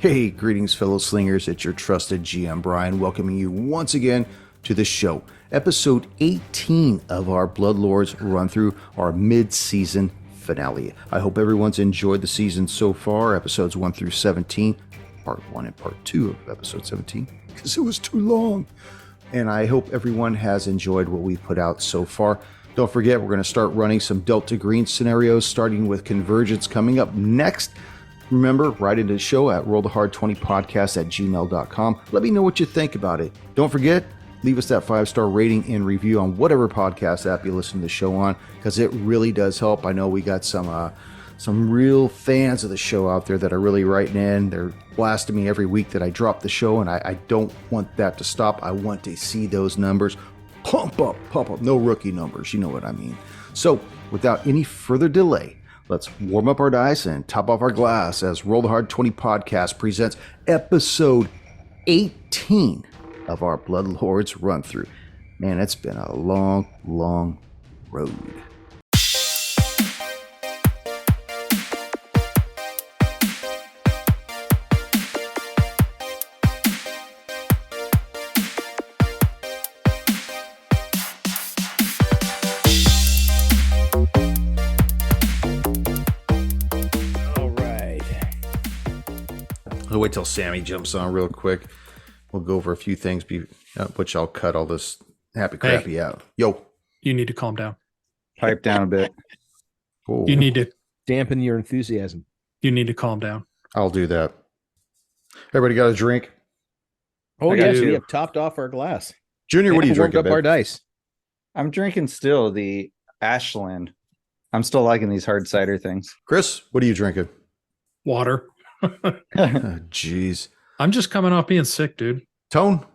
Hey, greetings, fellow slingers. It's your trusted GM, Brian, welcoming you once again to the show. Episode 18 of our Bloodlords run through our mid-season finale. I hope everyone's enjoyed the season so far, episodes 1 through 17, part 1 and part 2 of episode 17, because it was too long. And I hope everyone has enjoyed what we've put out so far. Don't forget, we're going to start running some Delta Green scenarios, starting with Convergence coming up next. Remember, write into the show at rollthehard20podcast@gmail.com. Let me know what you think about it. Don't forget, leave us that 5-star rating and review on whatever podcast app you listen to the show on, because it really does help. I know we got some real fans of the show out there that are really writing in. They're blasting me every week that I drop the show, and I don't want that to stop. I want to see those numbers pump up. No rookie numbers, you know what I mean. So, without any further delay, let's warm up our dice and top off our glass as Roll the Hard 20 podcast presents episode 18 of our Bloodlords run through. Man, it's been a long, long road. I'll wait till Sammy jumps on real quick. We'll go over a few things, which I'll cut all this happy crappy out. Yo. You need to calm down. Pipe down a bit. Whoa. You need to dampen your enthusiasm. You need to calm down. I'll do that. Everybody got a drink? Oh, I got yes, you. we have topped off our glass. Junior, what are you Warmed drinking? up our dice. I'm drinking still the Ashland. I'm still liking these hard cider things. Chris, what are you drinking? Water. Jeez. I'm just coming off being sick, dude. Tone?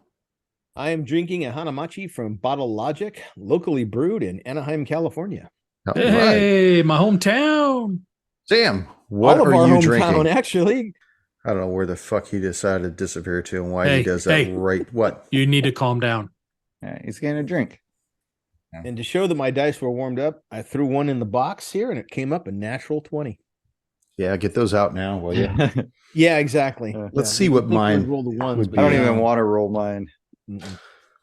I am drinking a Hanamachi from Bottle Logic, locally brewed in Anaheim, California. All right. Hey, my hometown. Sam, what All of are our you hometown, drinking? actually. I don't know where the fuck he decided to disappear to and why he does that right. What? You need to calm down. Yeah, he's getting a drink. And to show that my dice were warmed up, I threw one in the box here, and it came up a natural 20. Yeah, get those out now, will you? Yeah, exactly. Let's see what mine roll the ones, would but I don't Yeah. even want to roll mine.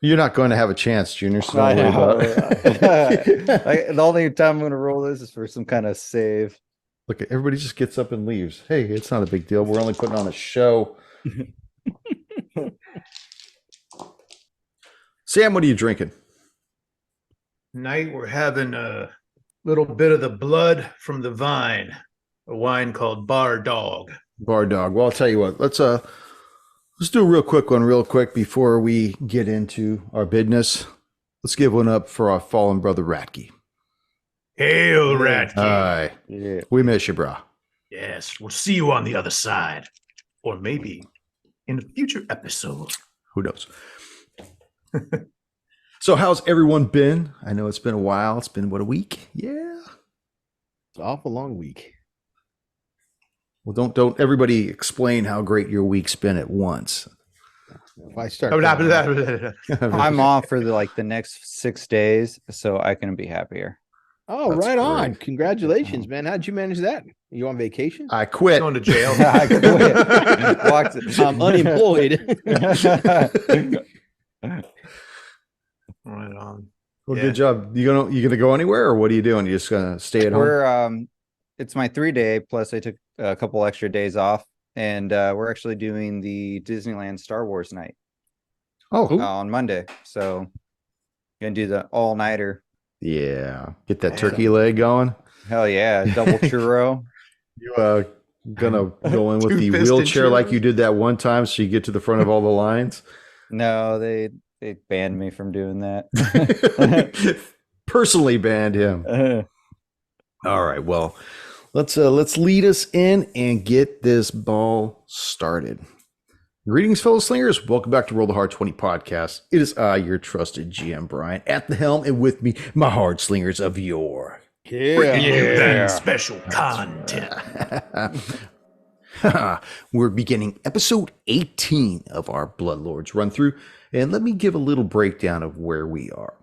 You're not going to have a chance, Junior. So I don't worry know. about it. The only time I'm going to roll this is for some kind of save. Look, everybody just gets up and leaves. Hey, it's not a big deal. We're only putting on a show. Sam, what are you drinking? Tonight we're having a little bit of the blood from the vine, a wine called Bar Dog. Bar Dog. Well, I'll tell you what. Let's do a real quick one real quick before we get into our business. Let's give one up for our fallen brother Ratke. Hail, Rat King. Hi. Yeah. We miss you, brah. Yes, we'll see you on the other side. Or maybe in a future episode. Who knows? So how's everyone been? I know it's been a while. It's been, what, a week? Yeah. It's an awful long week. Well, don't everybody explain how great your week's been at once. If I start, I'm off for the next 6 days, so I can be happier. oh, That's right on! great. Congratulations, man. How'd you manage that? You on vacation? I quit. Going to jail. I quit. Walked it. I'm unemployed. Right on. Well, Yeah. good job. You gonna go anywhere, or what are you doing? You just gonna stay at home? We're it's my 3-day plus I took a couple extra days off, and we're actually doing the Disneyland Star Wars night Oh, on Monday. So gonna do the all-nighter. yeah. Get that turkey leg going. Hell yeah, double churro. You gonna go in with the Two-fisted wheelchair like churros. you did that one time, so you get to the front of all the lines. No, they banned me from doing that. Personally banned him. All right. Well, let's lead us in and get this ball started. Greetings, fellow slingers. Welcome back to Roll the Hard 20 podcast. It is I, your trusted GM Brian, at the helm, and with me, my hard slingers of yore. Bringing you Yeah. that special content. We're beginning episode 18 of our Bloodlords run through, and let me give a little breakdown of where we are.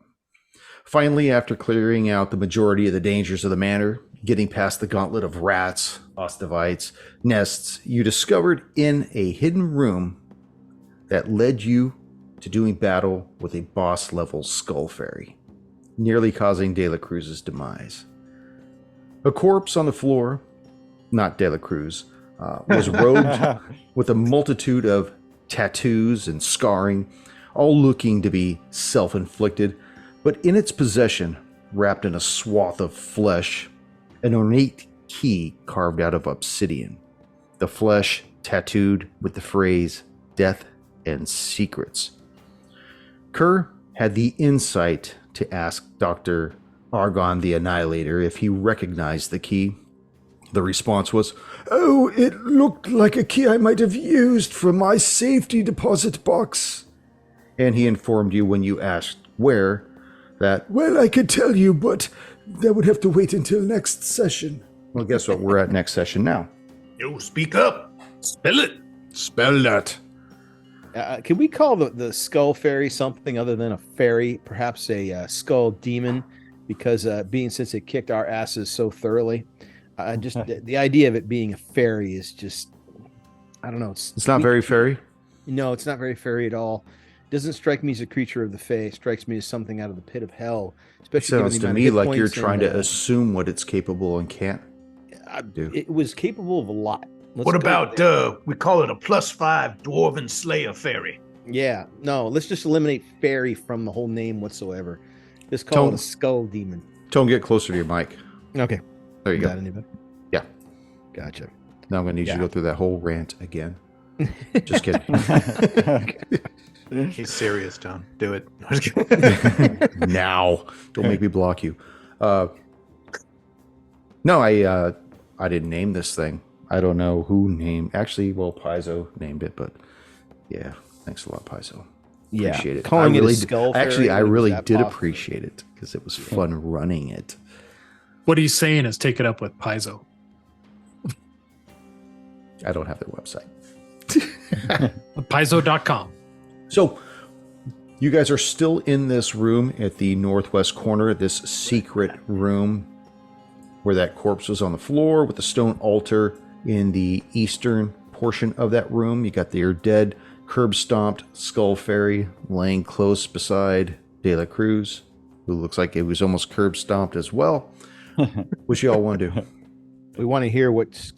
Finally, after clearing out the majority of the dangers of the manor, getting past the gauntlet of rats, ostavites, nests, you discovered in a hidden room that led you to doing battle with a boss-level skull fairy, nearly causing De La Cruz's demise. A corpse on the floor, not De La Cruz, was robed with a multitude of tattoos and scarring, all looking to be self-inflicted, but in its possession, wrapped in a swath of flesh, an ornate key carved out of obsidian. The flesh tattooed with the phrase, "Death and Secrets." Kerr had the insight to ask Dr. Argon the Annihilator if he recognized the key. The response was, "Oh, it looked like a key I might have used for my safety deposit box." And he informed you when you asked where that, "Well, I could tell you, but that would have to wait until next session." Well, guess what? We're at next session now. Yo, speak up. Spell it. Spell that. Can we call the skull fairy something other than a fairy? Perhaps a skull demon, because since it kicked our asses so thoroughly, just the idea of it being a fairy is just, I don't know. It's not very fairy. No, it's not very fairy at all. It doesn't strike me as a creature of the fae. It strikes me as something out of the pit of hell. Especially given Sounds the to amount of me hit like you're points and, trying to assume what it's capable and can't do. It was capable of a lot. Let's What go about, there. we call it a +5 Dwarven Slayer Fairy? Yeah, no, let's just eliminate fairy from the whole name whatsoever. Just call Tone. it a skull demon. Tone, get closer to your mic. Okay. There you Is go. that any better? Yeah. Gotcha. Now I'm going to need you to Yeah. go through that whole rant again. Just kidding. He's serious, Tom. Do it. I'm just kidding. Now. Don't make me block you. No, I didn't name this thing. I don't know who named. Actually, well, Paizo named it, but yeah. Thanks a lot, Paizo. Yeah. Appreciate it. Calling I it a really skull actually, fairy, I was really that did possible? appreciate it because it was fun running it. What he's saying is take it up with Paizo. I don't have their website. Paizo.com. So, you guys are still in this room at the northwest corner, this secret room where that corpse was on the floor with the stone altar in the eastern portion of that room. You got your dead, curb-stomped skull fairy laying close beside De La Cruz, who looks like it was almost curb-stomped as well. What y'all want to do? We want to hear what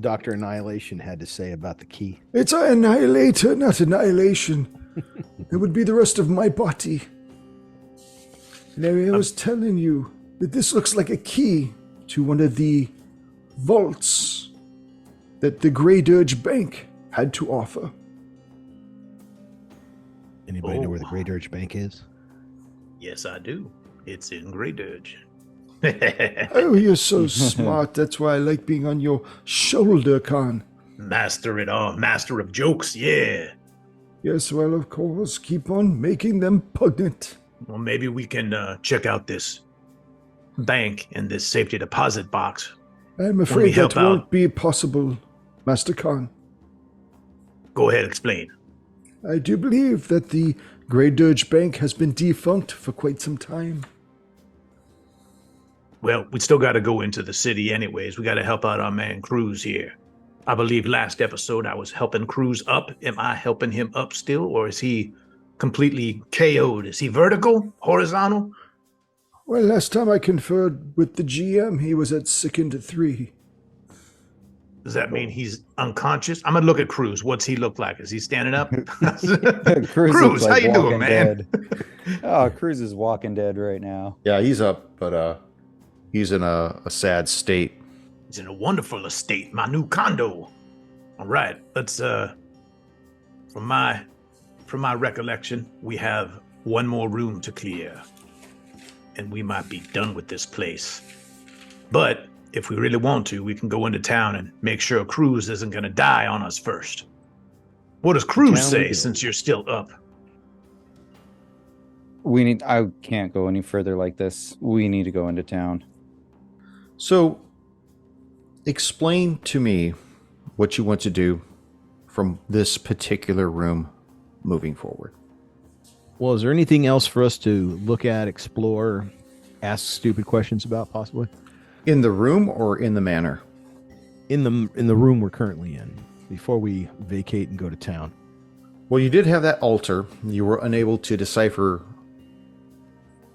Dr. Annihilation had to say about the key. It's an annihilator, not annihilation. It would be the rest of my body. And I was telling you that this looks like a key to one of the vaults that the Graydirge Bank had to offer. Anybody know where the Graydirge Bank is? Yes, I do. It's in Graydirge. Oh, you're so smart. That's why I like being on your shoulder, Khan. Master it all. Master of jokes, yeah. Yes, well, of course. Keep on making them pungent. Well, maybe we can check out this bank and this safety deposit box. I'm we afraid help that won't out? be possible, Master Khan. Go ahead, explain. I do believe that the Graydirge Bank has been defunct for quite some time. Well, we still got to go into the city anyways. We got to help out our man Cruz here. I believe last episode I was helping Cruz up. Am I helping him up still, or is he completely KO'd? Is he vertical, horizontal? Well, last time I conferred with the GM, he was at sickened 3. Does that mean he's unconscious? I'm gonna look at Cruz. What's he look like? Is he standing up? Cruz, Cruz, looks how like you doing, Walking man? Dead. Oh, Cruz is Walking Dead right now. Yeah, he's up, but he's in a sad state. He's in a wonderful estate, my new condo. All right, let's from my recollection, we have one more room to clear, and we might be done with this place. But if we really want to, we can go into town and make sure Cruz isn't going to die on us first. What does Cruz Town we say go. since you're still up? I can't go any further like this. We need to go into town. So, explain to me what you want to do from this particular room moving forward. Well, is there anything else for us to look at, explore, ask stupid questions about, possibly? In the room or in the manor? In the room we're currently in, before we vacate and go to town. Well, you did have that altar. You were unable to decipher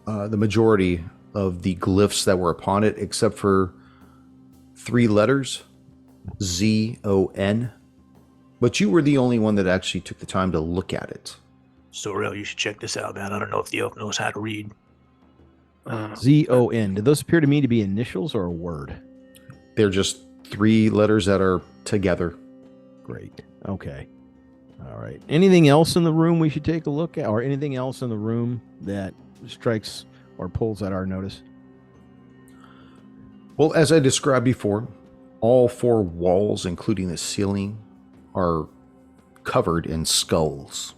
the majority of the glyphs that were upon it, except for 3 letters, Z-O-N. But you were the only one that actually took the time to look at it. Sorrel, you should check this out, man. I don't know if the elf knows how to read. Z-O-N. Did those appear to me to be initials or a word? They're just 3 letters that are together. Great. Okay. All right. Anything else in the room we should take a look at, or anything else in the room that strikes or pulls at our notice? Well, as I described before, all 4 walls, including the ceiling, are covered in skulls.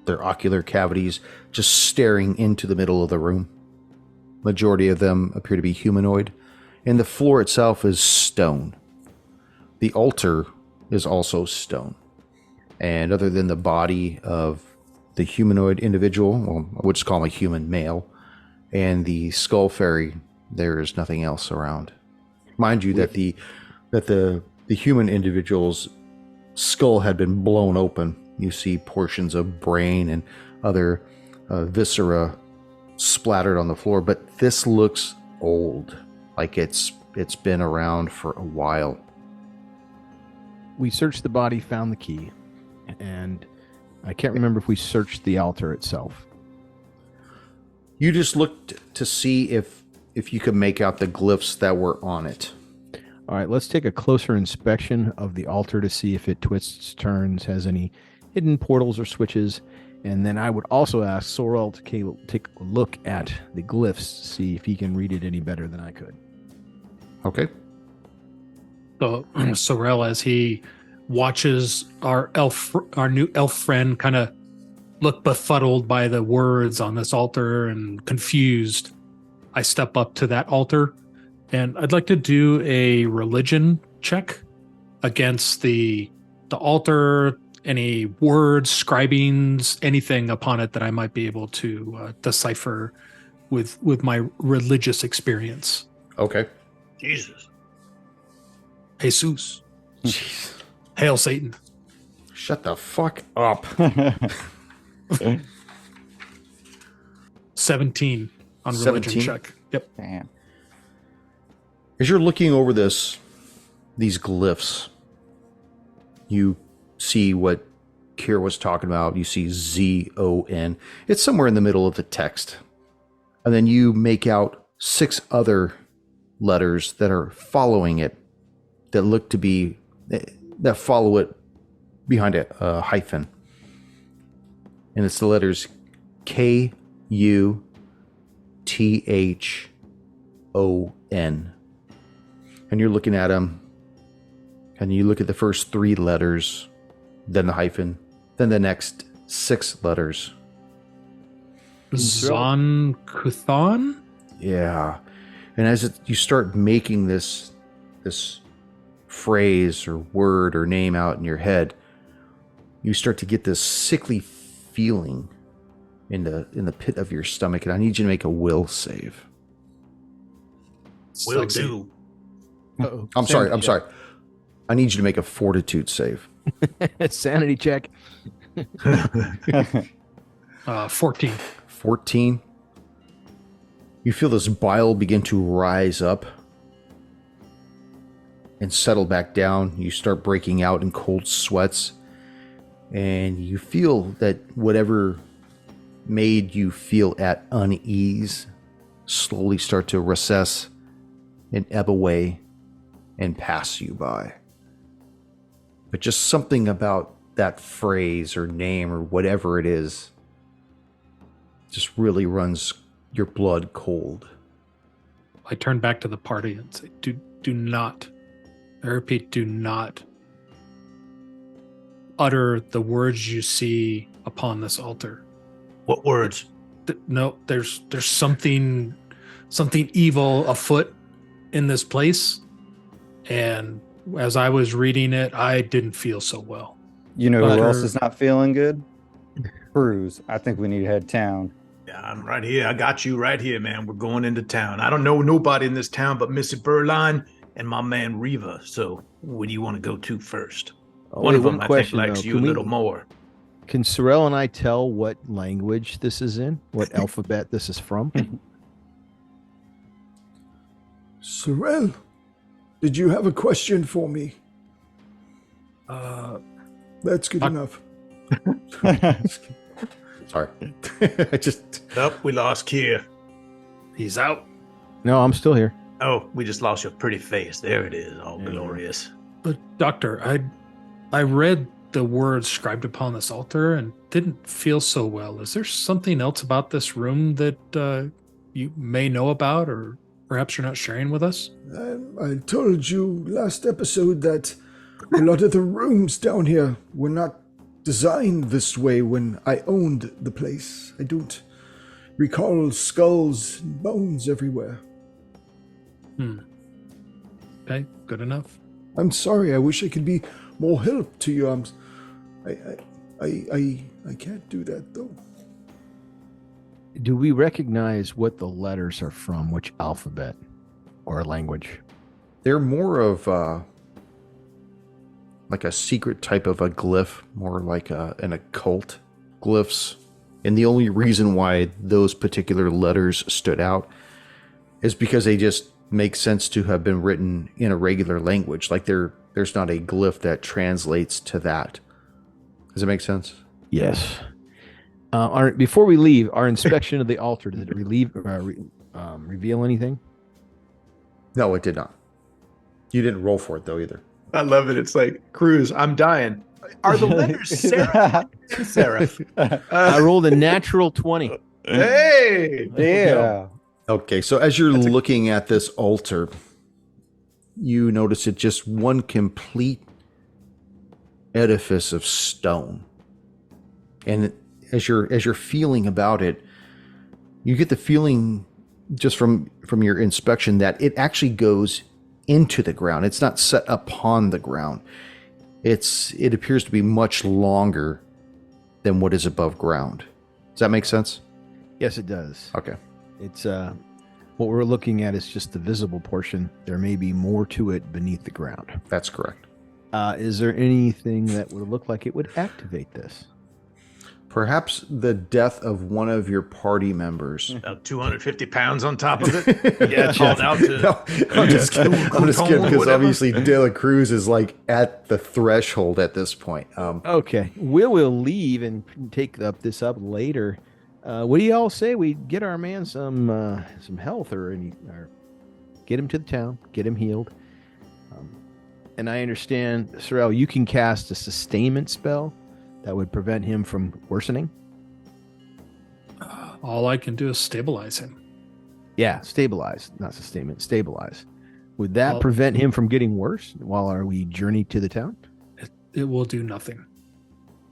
Their ocular cavities just staring into the middle of the room. Majority of them appear to be humanoid, and the floor itself is stone. The altar is also stone. And other than the body of the humanoid individual, well, I would just call him a human male, and the skull fairy, there is nothing else around. Mind you, that the human individual's skull had been blown open. You see portions of brain and other viscera splattered on the floor, but this looks old, like it's been around for a while. We searched the body, found the key, and I can't remember if we searched the altar itself. You just looked to see if you could make out the glyphs that were on it. All right, let's take a closer inspection of the altar to see if it twists, turns, has any hidden portals or switches. And then I would also ask Sorrel to take a look at the glyphs to see if he can read it any better than I could. Okay. So Sorrel, as he watches our new elf friend kind of look befuddled by the words on this altar and confused, I step up to that altar and I'd like to do a religion check against the altar, any words, scribings, anything upon it that I might be able to decipher with my religious experience. Okay. Jesus. Jesus. Jeez. Hail Satan. Shut the fuck up. 17 on religion 17? check. Yep. Damn. As you're looking over these glyphs, you see what Kier was talking about. You see Z-O-N. It's somewhere in the middle of the text. And then you make out 6 other letters that are following it, that look to be, that follow it behind a hyphen. And it's the letters K-U-T-H-O-N. And you're looking at them, and you look at the first 3 letters, then the hyphen, then the next 6 letters. Zon Kuthon? Yeah. And as you start making this phrase or word or name out in your head, you start to get this sickly feeling in the pit of your stomach, and I need you to make a will save. Will Sexy. do. Uh-oh. I'm sorry. I need you to make a fortitude save. Sanity check. 14. 14. You feel this bile begin to rise up and settle back down. You start breaking out in cold sweats, and you feel that whatever made you feel at unease slowly start to recess and ebb away and pass you by. But just something about that phrase or name or whatever it is just really runs your blood cold. I turn back to the party and say, do not, I repeat, do not utter the words you see upon this altar. What words? No, there's something evil afoot in this place. And as I was reading it, I didn't feel so well. You know who Butter. else is not feeling good? Cruz, I think we need to head town. Yeah, I'm right here. I got you right here, man. We're going into town. I don't know nobody in this town but Missy Burline and my man Reva. So where do you want to go to first? One of them, I think, likes you a little more. Can Sorrel and I tell what language this is in? What alphabet this is from? Sorrel, did you have a question for me? That's good enough. Sorry. I just... Nope, we lost Kier. He's out. No, I'm still here. Oh, we just lost your pretty face. There it is, all glorious. But doctor, I read the words scribed upon this altar and didn't feel so well. Is there something else about this room that you may know about, or perhaps you're not sharing with us? I told you last episode that a lot of the rooms down here were not designed this way when I owned the place. I don't recall skulls and bones everywhere. Okay, good enough. I'm sorry. I wish I could be more help to you. I can't do that though. Do we recognize what the letters are from? Which alphabet or language? They're more of like a secret type of a glyph, more like an occult glyphs. And the only reason why those particular letters stood out is because they just make sense to have been written in a regular language. Like there's not a glyph that translates to that. Does it make sense? Yes. Before we leave, our inspection of the altar, did it reveal anything? No, it did not. You didn't roll for it though either. I love it. It's like, Cruz, I'm dying. Are the letters serif? Serif. I rolled a natural 20. Hey! Yeah. Okay, so as you're looking at this altar, you notice it's just one complete edifice of stone. And as you're feeling about it, you get the feeling just from your inspection that it actually goes into the ground. It's not set upon the ground. It appears to be much longer than what is above ground. Does that make sense? Yes, it does. Okay. It's what we're looking at is just the visible portion. There may be more to it beneath the ground. That's correct. Is there anything that would look like it would activate this? Perhaps the death of one of your party members. About 250 pounds on top of it. Yeah, called out to. No, I'm just kidding. Because obviously De La Cruz is like at the threshold at this point. Okay, we'll leave and take this up later. What do y'all say we get our man some health or get him to the town, get him healed? And I understand, Sorrel, you can cast a sustainment spell that would prevent him from worsening. All I can do is stabilize him. Yeah, stabilize, not sustainment, stabilize. Would that Well- prevent him from getting worse while we journey to the town? It will do nothing.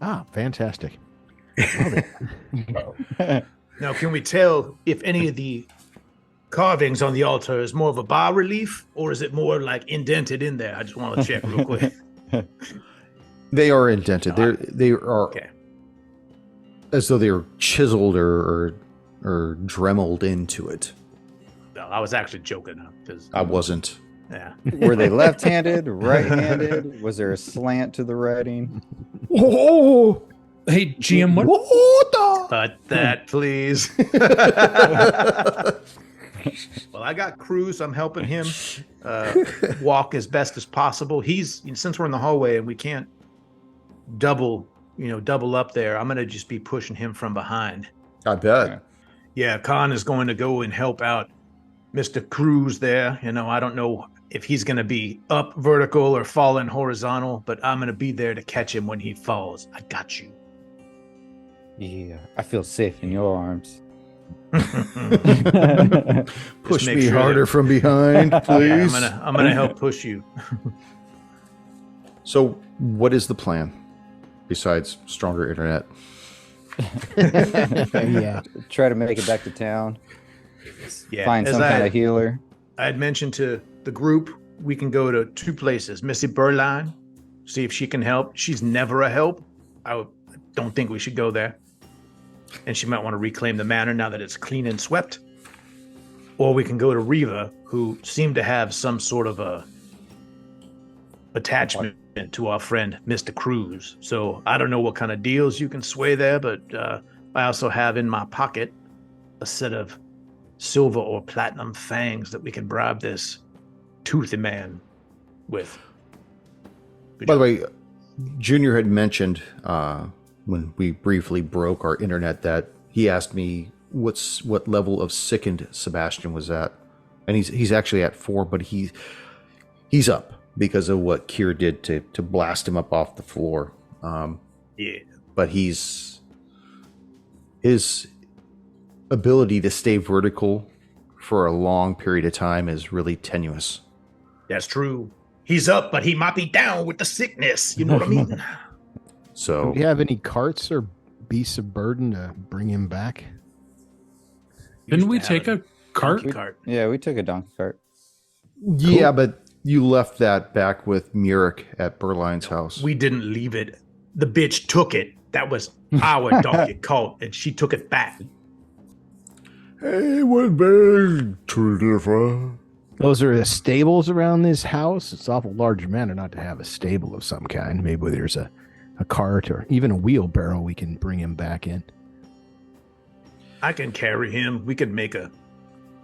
Ah, fantastic. Now, can we tell if any of the carvings on the altar is more of a bas relief or is it more like indented in there? I just want to check real quick. They are indented. They are Okay. as though they were chiseled or dremeled into it. No, I was actually joking because I wasn't. yeah. Were they left-handed, right-handed? Was there a slant to the writing? Oh, Hey, GM, what? Cut that, please. Well, I got Cruz. I'm helping him walk as best as possible. Since we're in the hallway and we can't double up there, I'm going to just be pushing him from behind. I bet. Yeah, Khan is going to go and help out Mr. Cruz there. I don't know if he's going to be up vertical or falling horizontal, but I'm going to be there to catch him when he falls. I got you. Yeah, I feel safe in your arms. Push make me sure harder that- from behind, please. Yeah, I'm gonna help push you. So, what is the plan besides stronger internet? Yeah. Try to make it back to town. Yeah, Find as some I kind of healer. I had mentioned to the group, we can go to two places. Missy Burline, see if she can help. She's never a help. I don't think we should go there. and she might want to reclaim the manor now that it's clean and swept. Or we can go to Riva, who seemed to have some sort of a attachment to our friend Mr. Cruz. So I don't know what kind of deals you can sway there, but I also have in my pocket a set of silver or platinum fangs that we can bribe this toothy man with. By the way, Junior had mentioned when we briefly broke our internet that he asked me what level of sickened Sebastian was at, and he's actually at 4, but he's up because of what Kier did to blast him up off the floor. Yeah, but his ability to stay vertical for a long period of time is really tenuous. that's true. He's up, but he might be down with the sickness. You know what I mean? So Do we have any carts or beasts of burden to bring him back? Didn't we take a cart? cart? Yeah, we took a donkey cart. yeah, but you left that back with Murik at Berline's house. We didn't leave it. The bitch took it. That was our donkey cart, and she took it back. Hey, what bag to differ? Those are the stables around this house. It's awful large manor not to have a stable of some kind. Maybe there's a cart or even a wheelbarrow we can bring him back in. I can carry him. We could make a,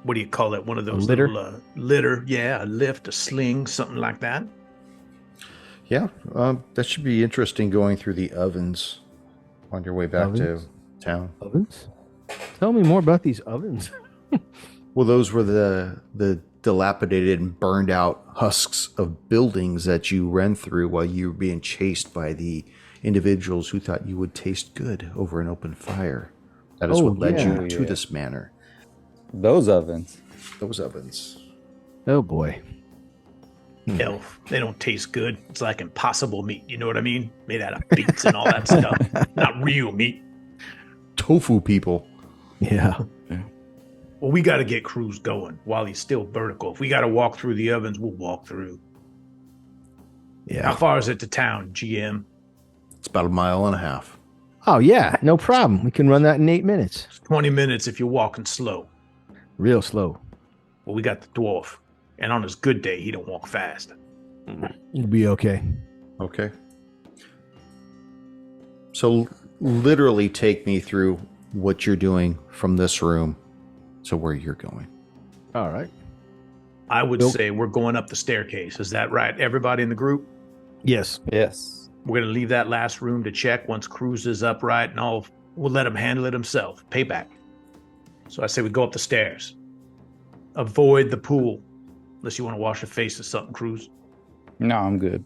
what do you call it? One of those litter? little litter. Yeah, a lift, a sling, something like that. Yeah, that should be interesting going through the ovens on your way back Ovens? to town. Ovens? Tell me more about these ovens. Well, those were the dilapidated and burned out husks of buildings that you ran through while you were being chased by the individuals who thought you would taste good over an open fire. That is what led you to this manor. Those ovens. Those ovens. Oh boy. Elf. They don't taste good. It's like impossible meat. You know what I mean? Made out of beets and all that stuff. Not real meat. Tofu people. Yeah. Well, we got to get Cruz going while he's still vertical. If we got to walk through the ovens, we'll walk through. How Yeah. far is it to town, GM? It's about 1.5 miles. Oh yeah, no problem. We can run that in 8 minutes. It's 20 minutes if you're walking slow. Real slow. Well, we got the dwarf. And on his good day, he don't walk fast. It'll be okay. Okay. So literally take me through what you're doing from this room to where you're going. All right. I would Nope. say we're going up the staircase. Is that right? Everybody in the group? Yes. Yes. We're going to leave that last room to check once Cruz is upright and all. We'll let him handle it himself. Payback. So I say we go up the stairs. Avoid the pool. Unless you want to wash your face or something, Cruz. No, I'm good.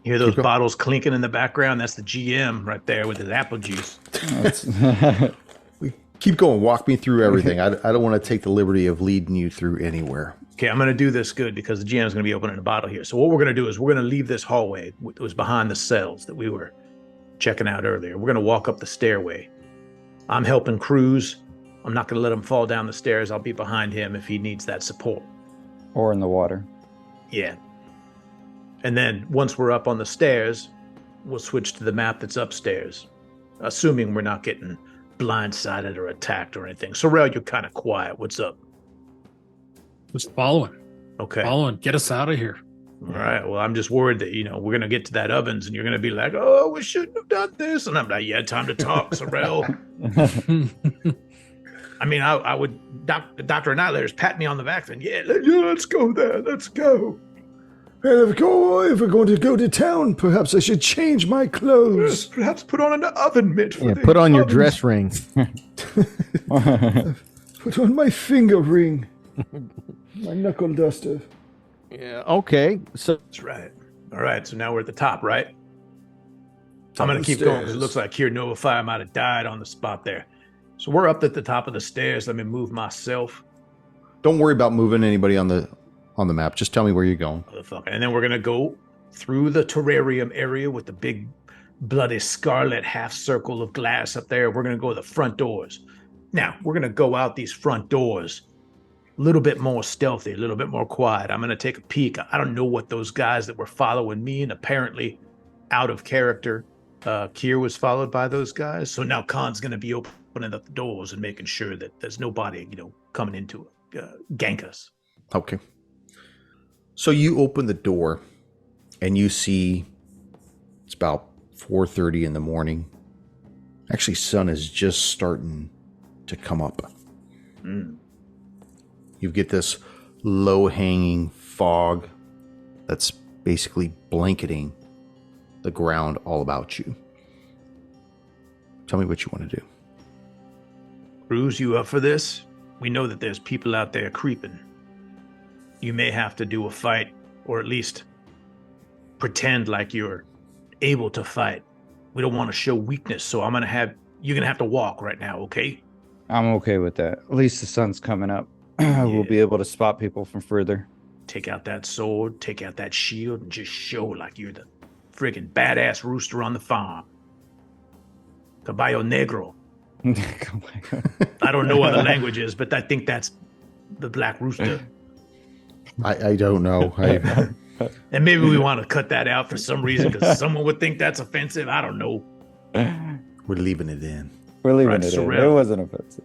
Hear those Keep going. bottles clinking in the background? That's the GM right there with his apple juice. That's- Keep going. Walk me through everything. I don't want to take the liberty of leading you through anywhere. Okay, I'm going to do this good because the GM is going to be opening a bottle here. So what we're going to do is we're going to leave this hallway. It was behind the cells that we were checking out earlier. We're going to walk up the stairway. I'm helping Cruz. I'm not going to let him fall down the stairs. I'll be behind him if he needs that support. or in the water. Yeah. And then once we're up on the stairs, we'll switch to the map that's upstairs, assuming we're not getting blindsided or attacked or anything. Sorrel, you're kind of quiet. What's up? Just following. Okay. Following. Get us out of here. All right. Well, I'm just worried that, we're going to get to that ovens and you're going to be like, oh, we shouldn't have done this. And I'm like, yeah, time to talk, Sorrel. I mean, I would, Dr. Annihilator's pat me on the back and yeah, let's go there. Let's go. And if we're going to go to town, perhaps I should change my clothes. Perhaps put on an oven mitt for Yeah, the put on your ovens. dress ring. Put on my finger ring. My knuckle duster. Yeah. Okay. So That's right. All right. So now we're at the top, right? Top I'm going of to the keep going because it stairs. looks like Kier Novafire might have died on the spot there. So we're up at the top of the stairs. Let me move myself. Don't worry about moving anybody on the map. Just tell me where you're going. Motherfucker. And then we're going to go through the terrarium area with the big bloody scarlet half circle of glass up there. We're going to go to the front doors. Now, we're going to go out these front doors a little bit more stealthy, a little bit more quiet. I'm going to take a peek. I don't know what those guys that were following me and apparently out of character Kier was followed by those guys. So now Khan's going to be opening up the doors and making sure that there's nobody, coming into gank us. Okay. So you open the door and you see it's about 4:30 in the morning. Actually, sun is just starting to come up. You get this low-hanging fog that's basically blanketing the ground all about you. Tell me what you want to do. Cruz, you up for this? We know that there's people out there creeping. You may have to do a fight, or at least pretend like you're able to fight. We don't want to show weakness, so you're gonna have to walk right now, okay? I'm okay with that. At least the sun's coming up. We'll be able to spot people from further. Take out that sword, take out that shield, and just show like you're the friggin' badass rooster on the farm. Caballo negro. I don't know other languages, but I think that's the black rooster. I don't know. And maybe we want to cut that out for some reason because someone would think that's offensive. I don't know. We're leaving it in. We're leaving Right, it in. Sorrel. It wasn't offensive.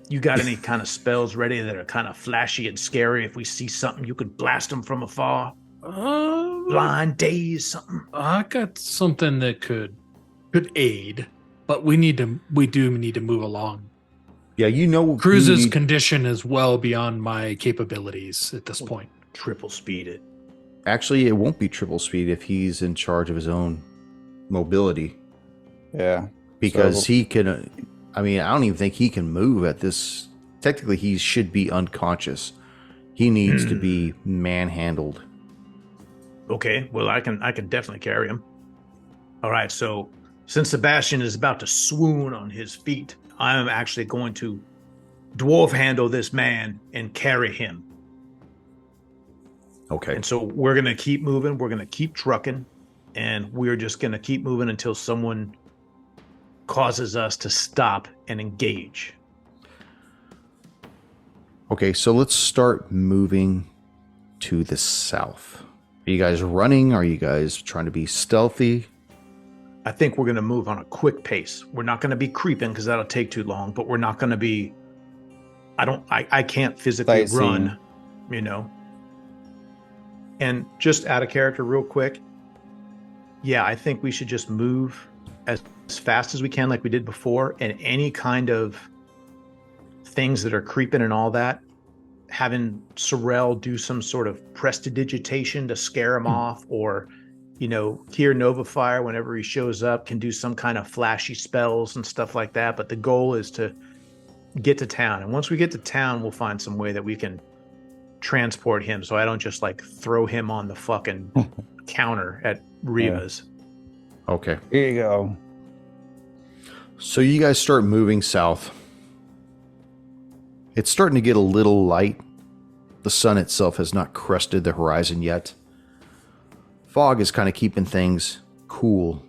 You got any kind of spells ready that are kind of flashy and scary? If we see something, you could blast them from afar. Blind, daze, something. I got something that could aid, but we do need to move along. Yeah, Cruz's condition is well beyond my capabilities at this point. Triple speed it. Actually, it won't be triple speed if he's in charge of his own mobility. Yeah. Because he can, I don't even think he can move at this. Technically, he should be unconscious. He needs to be manhandled. Okay, well, I can definitely carry him. All right, so since Sebastian is about to swoon on his feet, I am actually going to dwarf handle this man and carry him. Okay. And so we're going to keep moving. We're going to keep trucking. And we're just going to keep moving until someone causes us to stop and engage. Okay, so let's start moving to the south. Are you guys running? Are you guys trying to be stealthy? I think we're going to move on a quick pace. We're not going to be creeping because that'll take too long, but we're not going to be... I can't physically run, And just out of character real quick, yeah, I think we should just move as fast as we can like we did before, and any kind of things that are creeping and all that, having Sorrel do some sort of prestidigitation to scare him off, or, Kier Novafire, whenever he shows up, can do some kind of flashy spells and stuff like that. But the goal is to get to town. And once we get to town, we'll find some way that we can transport him so I don't just throw him on the fucking counter at Riva's. Yeah. Okay. Here you go. So you guys start moving south. It's starting to get a little light. The sun itself has not crested the horizon yet. Fog is kind of keeping things cool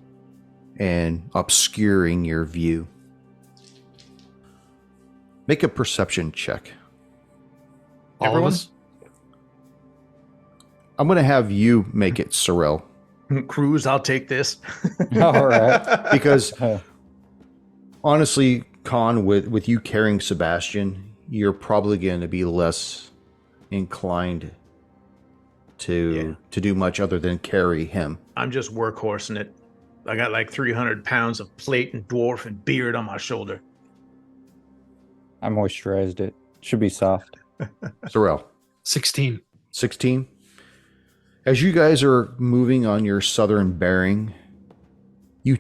and obscuring your view. Make a perception check. All of us? I'm going to have you make it, Sorrel. Cruz, I'll take this. All right. Because honestly, Con, with you carrying Sebastian, you're probably going to be less inclined to do much other than carry him. I'm just workhorsing it. I got 300 pounds of plate and dwarf and beard on my shoulder. I moisturized it. Should be soft. Sorrel. 16. 16. As you guys are moving on your southern bearing, you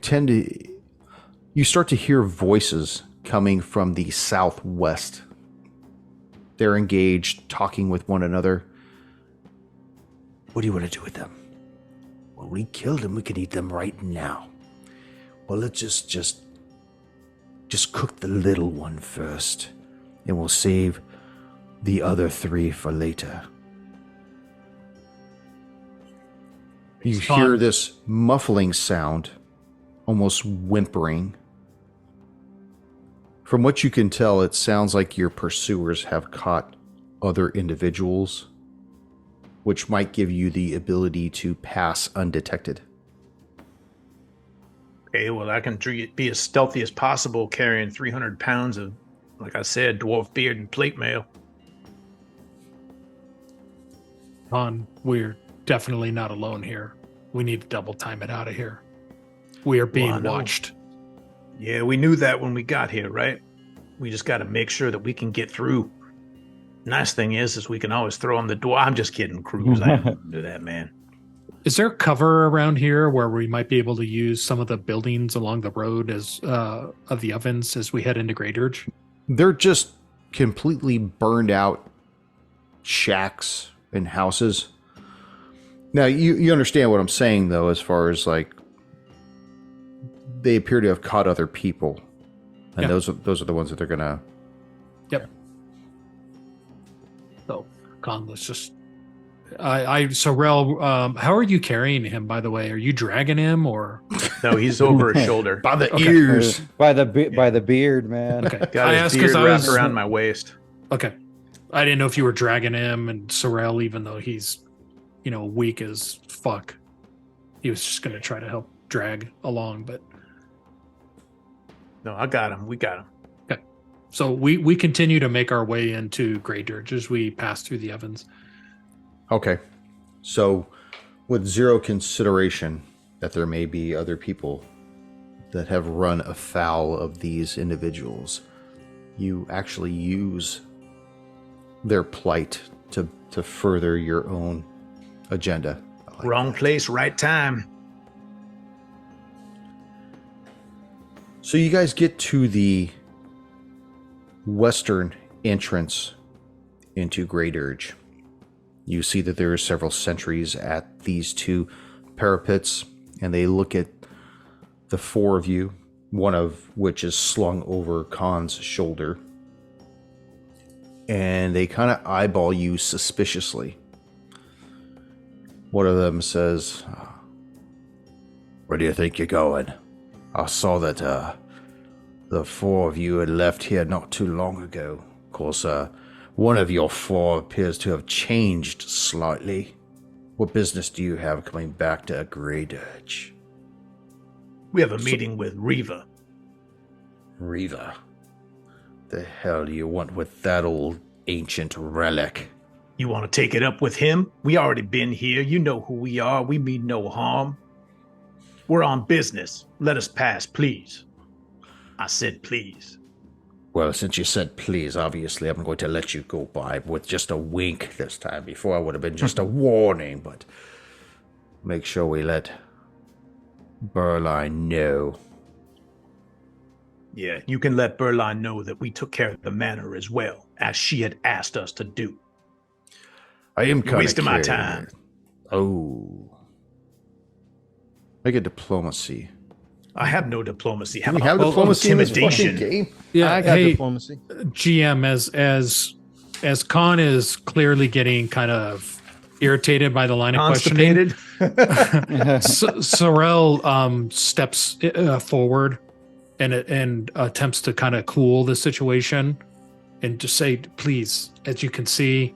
start to hear voices coming from the southwest. They're engaged, talking with one another. What do you want to do with them? Well, we killed them. We can eat them right now. Well, let's just cook the little one first, and we'll save the other 3 for later. You hear this muffling sound, almost whimpering. From what you can tell, it sounds like your pursuers have caught other individuals, which might give you the ability to pass undetected. Okay, well, I can be as stealthy as possible, carrying 300 pounds of, like I said, dwarf beard and plate mail. Con, we're definitely not alone here. We need to double time it out of here. We are being Well, I know. watched. Yeah, we knew that when we got here, right? We just got to make sure that we can get through. Nice thing is we can always throw on the door. I'm just kidding, Cruz. I don't do that, man. Is there cover around here where we might be able to use some of the buildings along the road as of the ovens as we head into Graydirge? They're just completely burned out shacks and houses. Now, you understand what I'm saying, though, as far as like they appear to have caught other people, and those are the ones that they're gonna. Yep. So, Con, let's just. Sorrel, how are you carrying him? By the way, are you dragging him or? No, he's over his shoulder. By the ears. By the beard, man. Okay, Got his beard wrapped around my waist. Okay, I didn't know if you were dragging him, and Sorrel, even though he's, weak as fuck, he was just going to try to help drag along, but. No, I got him. We got him. Okay, so we continue to make our way into Graydirge as we pass through the ovens. Okay. So, with zero consideration that there may be other people that have run afoul of these individuals, you actually use their plight to further your own agenda. Wrong place, right time. So you guys get to the western entrance into Graydirge. You see that there are several sentries at these two parapets, and they look at the four of you, one of which is slung over Khan's shoulder. And they kind of eyeball you suspiciously. One of them says, "Where do you think you're going? I saw that the four of you had left here not too long ago. Of course, one of your four appears to have changed slightly. What business do you have coming back to Graydirge?" We have a meeting with Reva. Reva? The hell do you want with that old ancient relic? You want to take it up with him? We already been here. You know who we are. We mean no harm. We're on business. Let us pass, please. I said please. Well, since you said please, obviously I'm going to let you go by with just a wink this time. Before I would have been just a warning, but make sure we let Burline know. Yeah, you can let Burline know that we took care of the manor as well, as she had asked us to do. I am You're kind of wasting my time. Oh. Make a diplomacy. I have no diplomacy. Do we have diplomacy in this fucking intimidation? game? Yeah, I got hey, diplomacy. GM, as Khan is clearly getting kind of irritated by the line of questioning, Constipated? Sorrel steps forward and attempts to kind of cool the situation and just say, please, as you can see,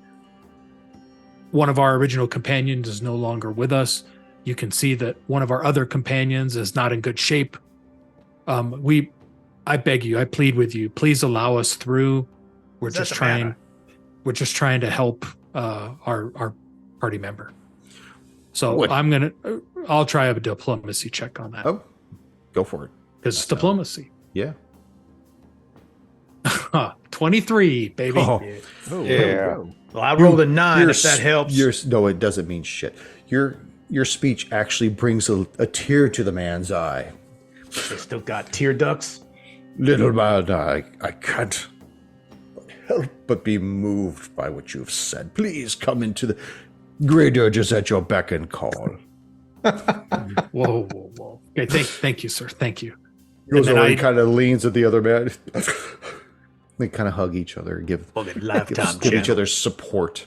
one of our original companions is no longer with us. You can see that one of our other companions is not in good shape. I beg you, I plead with you, please allow us through. We're just trying to help our party member. So What? I'll try a diplomacy check on that. Oh, go for it. Because it's diplomacy. Yeah. 23, baby. Oh. Yeah. Well, I rolled a 9 if that helps. No, it doesn't mean shit. Your speech actually brings a tear to the man's eye. They still got tear ducts. Little man, I can't help but be moved by what you've said. Please come into the Graydirge is at your beck and call. Whoa. Okay, thank you, sir. Thank you. Goes then over I- and kind of leans at the other man. They kind of hug each other and give Lifetime each channel. other support.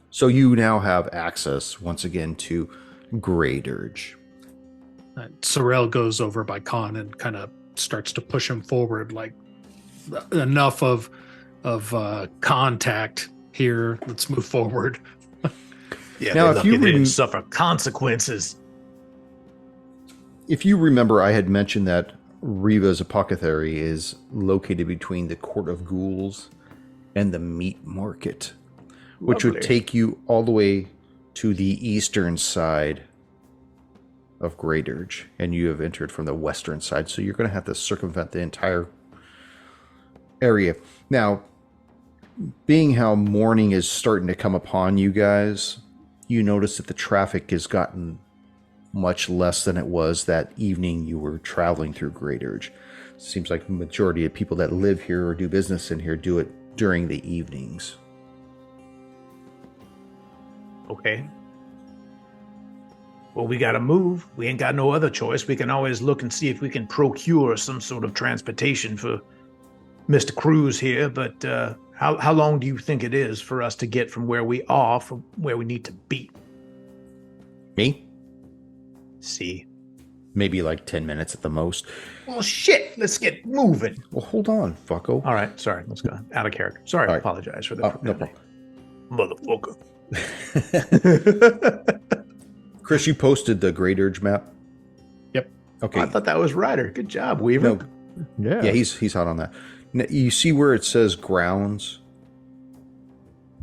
So you now have access once again to Graydirge. Sorrel goes over by Khan and kind of starts to push him forward, like enough of contact here. Let's move forward. Yeah, Now, now, if if you you didn't rem- suffer consequences. If you remember, I had mentioned that Riva's apothecary is located between the Court of Ghouls and the Meat Market, which would Lovely. take you all the way to the eastern side of Graydirge, and you have entered from the western side, so you're going to have to circumvent the entire area. Now, being how morning is starting to come upon you guys, you notice that the traffic has gotten much less than it was that evening you were traveling through Graydirge. Seems like the majority of people that live here or do business in here do it during the evenings. Okay. Well, we got to move. We ain't got no other choice. We can always look and see if we can procure some sort of transportation for Mr. Cruz here. But how long do you think it is for us to get from where we are from where we need to be? Me? See. Maybe like 10 minutes at the most. Well, shit. Let's get moving. Well, hold on, fucko. All right. Sorry. Let's go. Out of character. Sorry. All I right. apologize for the No problem. motherfucker. Chris, you posted the Graydirge map? Yep. Okay. I thought that was Ryder. Good job, Weaver. No, yeah, he's hot on that. Now, you see where it says grounds?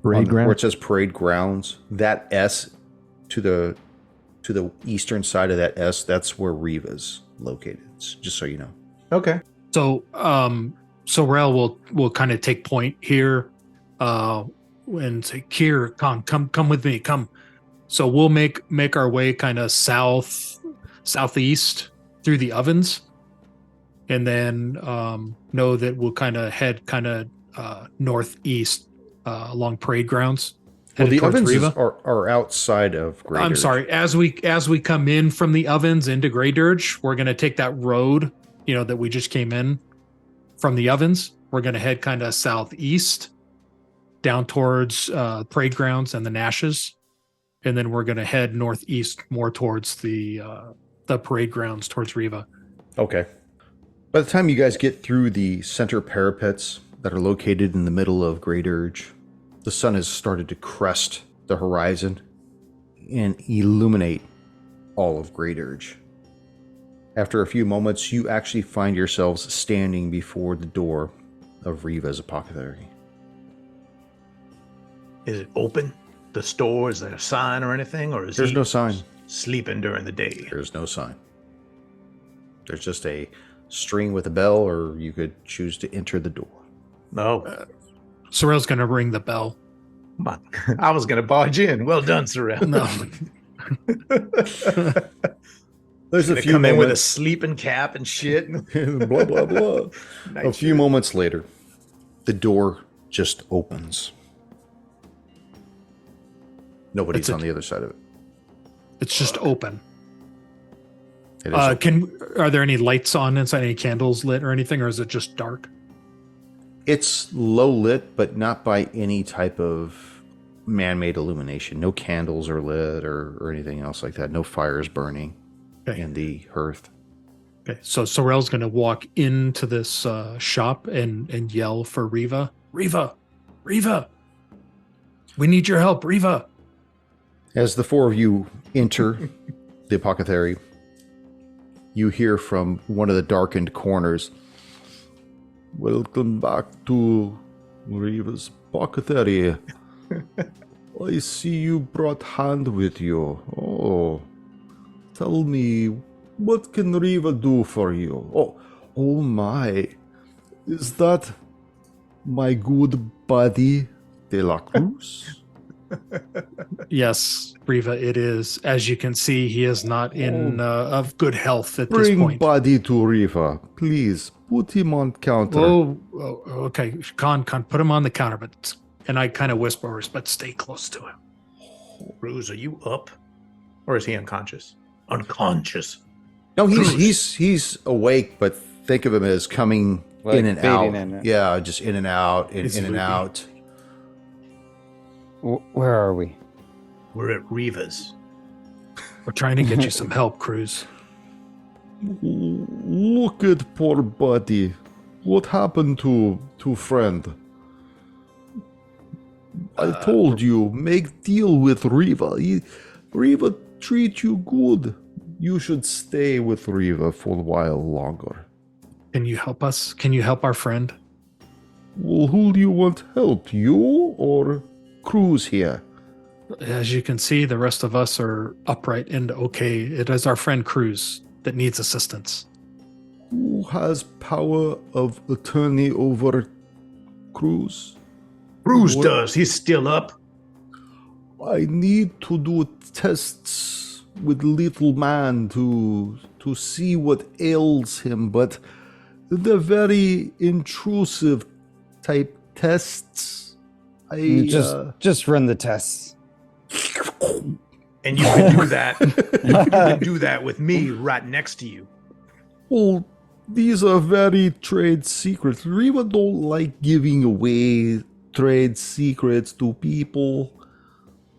Parade Where ground. it says parade grounds? That S to the eastern side of that S, that's where Riva's located. Just so you know. Okay. So Rel will kind of take point here, and say, "Kier, come with me, come." So we'll make our way kind of southeast through the ovens, and then know that we'll kind of head northeast along parade grounds. Well, headed the towards ovens Riva. are outside of Graydirge. I'm sorry. As we come in from the ovens into Graydirge, we're going to take that road, that we just came in from the ovens. We're going to head kind of southeast down towards parade grounds and the Nashes, and then we're going to head northeast more towards the parade grounds towards Riva. Okay. By the time you guys get through the center parapets that are located in the middle of Graydirge, the sun has started to crest the horizon and illuminate all of Graydirge. After a few moments, you actually find yourselves standing before the door of Riva's apothecary. Is it open? The store? Is there a sign or anything? Or is There's he no sign. sleeping during the day? There's no sign. There's just a string with a bell, or you could choose to enter the door. No. Sorrel's going to ring the bell. I was going to barge in. Well done, Sorrel. No. There's a Gonna few come in with a moments. sleeping cap and shit. blah, blah, blah. Nice A few moments later, the door just opens. Nobody's It's a- on the other side of it. It's just open. It is open. Are there any lights on inside, any candles lit or anything, or is it just dark? It's low lit, but not by any type of man-made illumination. No candles are lit or anything else like that. No fires burning Okay. in the hearth. Okay, so Sorrel's going to walk into this shop and yell for Riva. Riva! Riva! We need your help, Riva! As the four of you enter the apothecary, you hear from one of the darkened corners, "Welcome back to Riva's apothecary. I see you brought hand with you. Oh, tell me, what can Riva do for you? Oh my, is that my good buddy De La Cruz?" Yes, Riva, it is. As you can see, he is not in of good health at this Bring point. buddy to Riva, please. Put him on counter. Oh, okay. Con, put him on the counter, and I kind of whisper, but stay close to him. Cruz, are you up? Or is he unconscious? Unconscious. No, Cruz. he's awake, but think of him as coming Like in and out. fading in. Yeah, just in and out, in He's and loopy. out. Where are we? We're at Riva's. We're trying to get you some help, Cruz. Look at poor buddy. What happened to friend? I told you, make deal with Riva. Riva treat you good. You should stay with Riva for a while longer. Can you help us? Can you help our friend? Well, who do you want help? You or Cruz here? As you can see, the rest of us are upright and okay. It is our friend Cruz that needs assistance. Who has power of attorney over Cruz? Cruz What? does. He's still up. I need to do tests with little man to see what ails him, but they're very intrusive type tests. Just run the tests. And you can do that. You can do that with me right next to you. Well, these are very trade secrets. Riva don't like giving away trade secrets to people.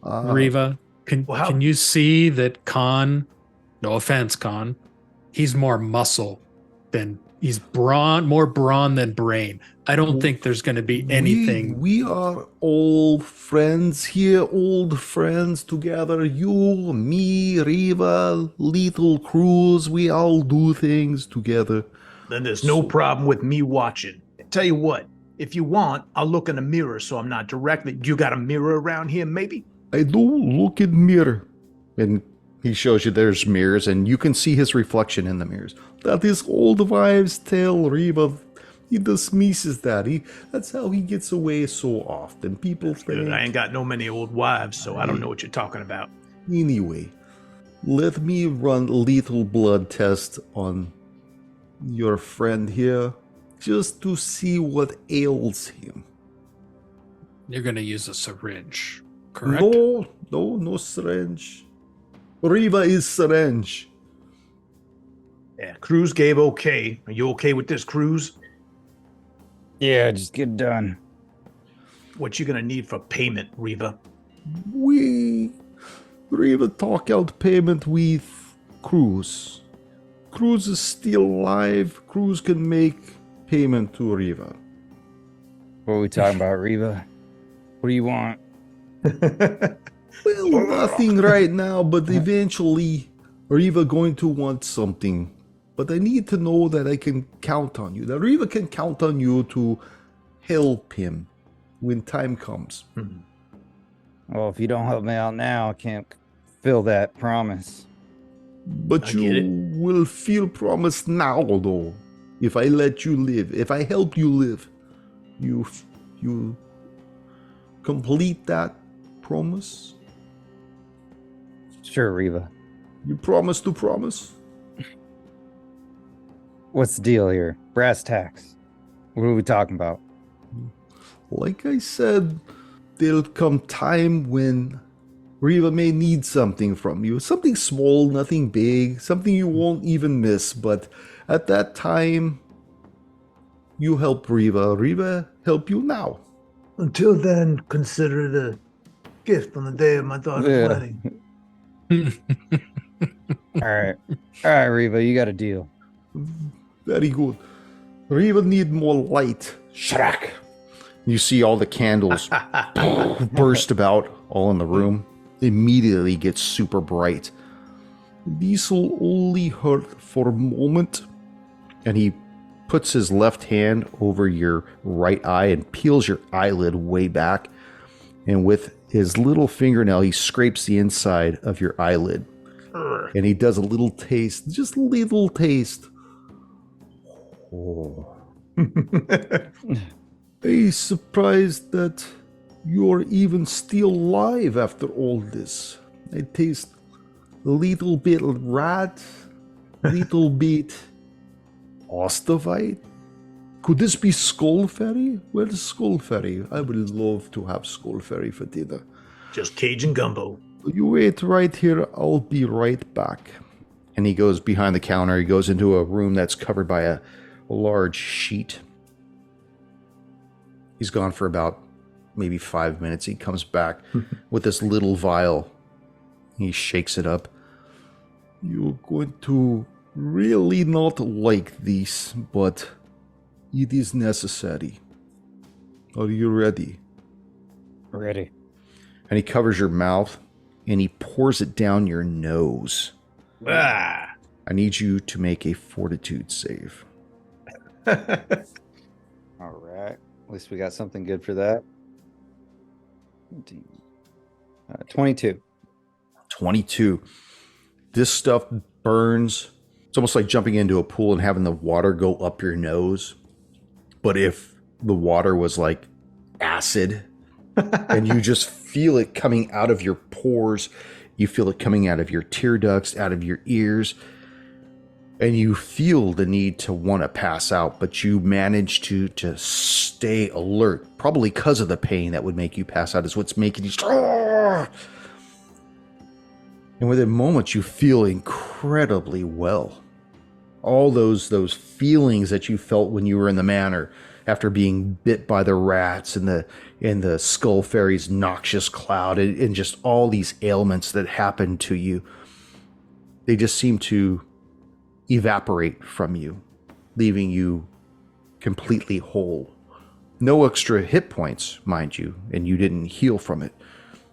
Riva, can you see that Khan, no offense, Khan, he's more muscle than he's more brawn than brain. I don't think there's going to be anything. We are all friends here, old friends together. You, me, Riva, little Cruz, we all do things together. Then there's no problem with me watching. Tell you what, if you want, I'll look in the mirror so I'm not directly. You got a mirror around here, maybe? I do look in mirror. And he shows you there's mirrors, and you can see his reflection in the mirrors. That is old wives' tale, Riva. He dismisses that. That's how he gets away so often. People think... I ain't got no many old wives, so I don't know what you're talking about. Anyway, let me run a little blood test on your friend here, just to see what ails him. You're going to use a syringe, correct? No syringe. Riva is syringe. Yeah, Cruz gave okay. Are you okay with this, Cruz? Yeah, just get done. What you gonna need for payment, Riva? Riva talk out payment with Cruz. Cruz is still alive. Cruz can make payment to Riva. What are we talking about, Riva? What do you want? Well, nothing right now, but eventually Riva going to want something. But I need to know that I can count on you. That Riva can count on you to help him when time comes. Well, if you don't help me out now, I can't fill that promise. But you will feel promised now, though. If I let you live, if I help you live, you complete that promise. Sure, Riva. You promise to promise. What's the deal here? Brass tacks. What are we talking about? Like I said, there'll come time when Riva may need something from you. Something small, nothing big, something you won't even miss. But at that time, you help Riva. Riva help you now. Until then, consider it a gift on the day of my daughter's wedding. All right, Riva, you got a deal. Very good. Riva need more light. Shrak. You see all the candles burst about all in the room. Immediately gets super bright. These will only hurt for a moment. And he puts his left hand over your right eye and peels your eyelid way back. And with his little fingernail, he scrapes the inside of your eyelid. And he does a little taste, just a little taste. Oh. I'm surprised that you're even still alive after all this. I taste a little bit rat, little bit Ostavite. Could this be Skull Fairy? Where's Skull Fairy? I would love to have Skull Fairy for dinner. Just Cajun gumbo. You wait right here. I'll be right back. And he goes behind the counter. He goes into a room that's covered by a large sheet. He's gone for about maybe 5 minutes. He comes back with this little vial. He shakes it up. You're going to really not like this, but it is necessary. Are you ready? Ready. And he covers your mouth and he pours it down your nose. Ah. I need you to make a fortitude save. All right. At least we got something good for that. 22. 22. This stuff burns. It's almost like jumping into a pool and having the water go up your nose. But if the water was like acid and you just feel it coming out of your pores, you feel it coming out of your tear ducts, out of your ears, and you feel the need to want to pass out, but you manage to stay alert, probably because of the pain that would make you pass out is what's making you. And within moments, you feel incredibly well. All those feelings that you felt when you were in the manor after being bit by the rats and the skull fairy's noxious cloud and just all these ailments that happened to you, they just seem to evaporate from you, leaving you completely whole. No extra hit points, mind you, and you didn't heal from it,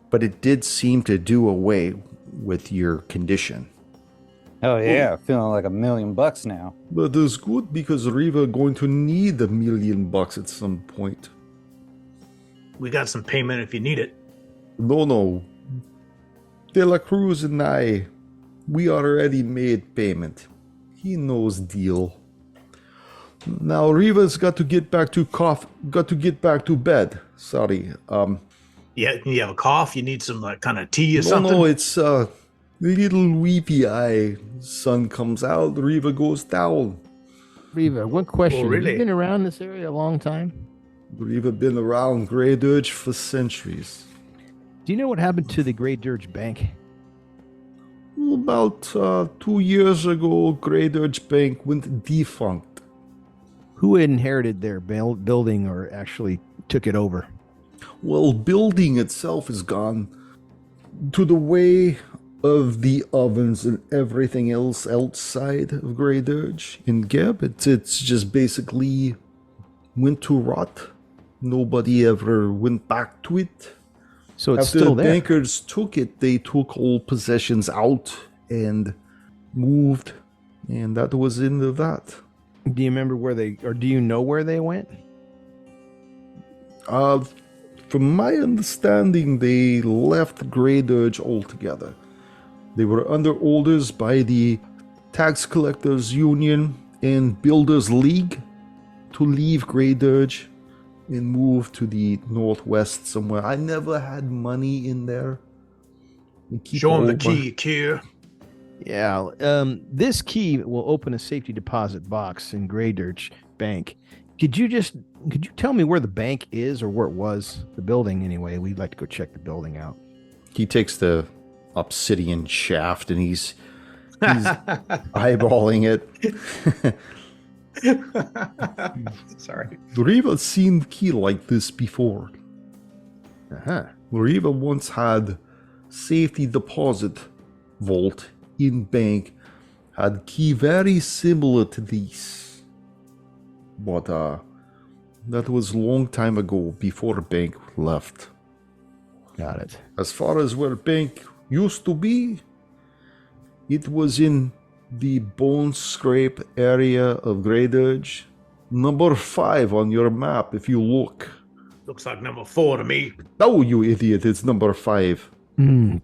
but it did seem to do away with your condition. Oh yeah, feeling like $1 million now. That is good because Riva going to need $1 million at some point. We got some payment if you need it. No. De La Cruz and I, we already made payment. He knows deal. Now Riva's got to get back to bed. Sorry. Yeah, you have a cough. You need some kind of tea or something. No, it's little weepy eye. Sun comes out, Riva goes down. Riva, one question. Oh, really? Have you been around this area a long time? Riva been around Graydirge for centuries. Do you know what happened to the Graydirge Bank? About 2 years ago, Graydirge Bank went defunct. Who inherited their building or actually took it over? Well, building itself is gone. To the way of the ovens and everything else outside of Graydirge in Geb, it's just basically went to rot. Nobody ever went back to it. So it's After still the there. bankers took it, they took all possessions out and moved, and that was the end of that. Do you remember do you know where they went? From my understanding, they left Graydirge altogether. They were under orders by the Tax Collectors Union and Builders League to leave Graydirge and move to the northwest somewhere. I never had money in there. Show him the key, Kier. Yeah. This key will open a safety deposit box in Graydirge Bank. Could you tell me where the bank is or where it was? The building, anyway. We'd like to go check the building out. He takes the obsidian shaft and he's eyeballing it. Sorry. Riva's seen key like this before. Uh-huh. Riva once had safety deposit vault in bank, had key very similar to these. But that was long time ago before bank left. Got it. As far as where bank used to be, it was in the bone scrape area of Graydirge. Number 5 on your map if you look. Looks like number 4 to me. Oh, you idiot, it's number 5.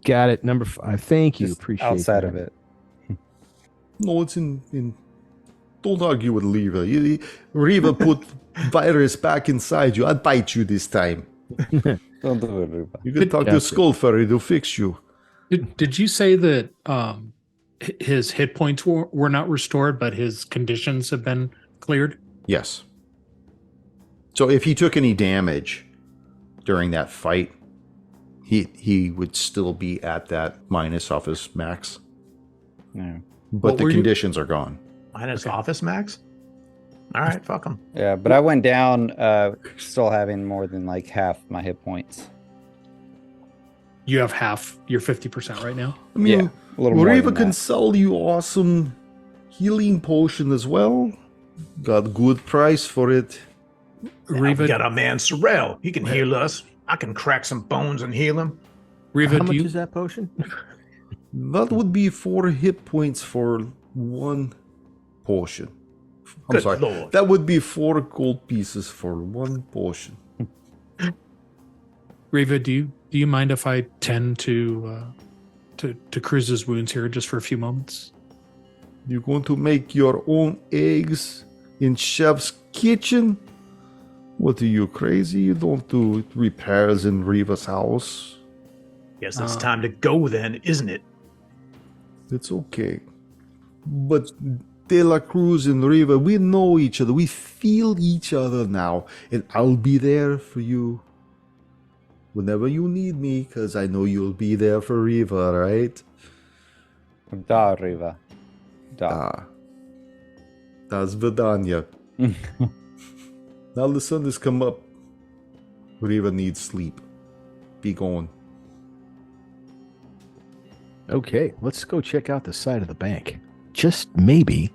Got it. Number 5. Thank you. Just Appreciate outside that. of it. No, it's in. Don't argue with Riva. Riva put virus back inside you. I'd bite you this time. Don't do it, Ruba. You can talk to Skull Fairy to fix you. Did you say that his hit points were not restored, but his conditions have been cleared? Yes. So if he took any damage during that fight, he would still be at that minus off his max. Yeah. But What the were you- conditions are gone. Minus office max? All right, fuck him. Yeah, but I went down still having more than like half my hit points. You have half. You're 50% right now. I mean, Yeah, a little more Riva than can that. sell you awesome healing potion as well. Got good price for it. Riva, We got our man Sorrel. He can heal us. I can crack some bones and heal him. Riva, How do much you is that potion? That would be 4 hit points for 1 potion. I'm Good sorry. Lord. That would be 4 gold pieces for 1 potion. Riva, do you mind if I tend to Cruz's wounds here just for a few moments? You're going to make your own eggs in chef's kitchen? What are you, crazy? You don't do repairs in Riva's house. Guess it's time to go then, isn't it? It's okay. But De La Cruz and Riva, we know each other. We feel each other now. And I'll be there for you whenever you need me, because I know you'll be there for Riva, right? Da, Riva. Da. Ah. Das Vidanya. Now the sun has come up. Riva needs sleep. Be gone. Okay, let's go check out the side of the bank. Just maybe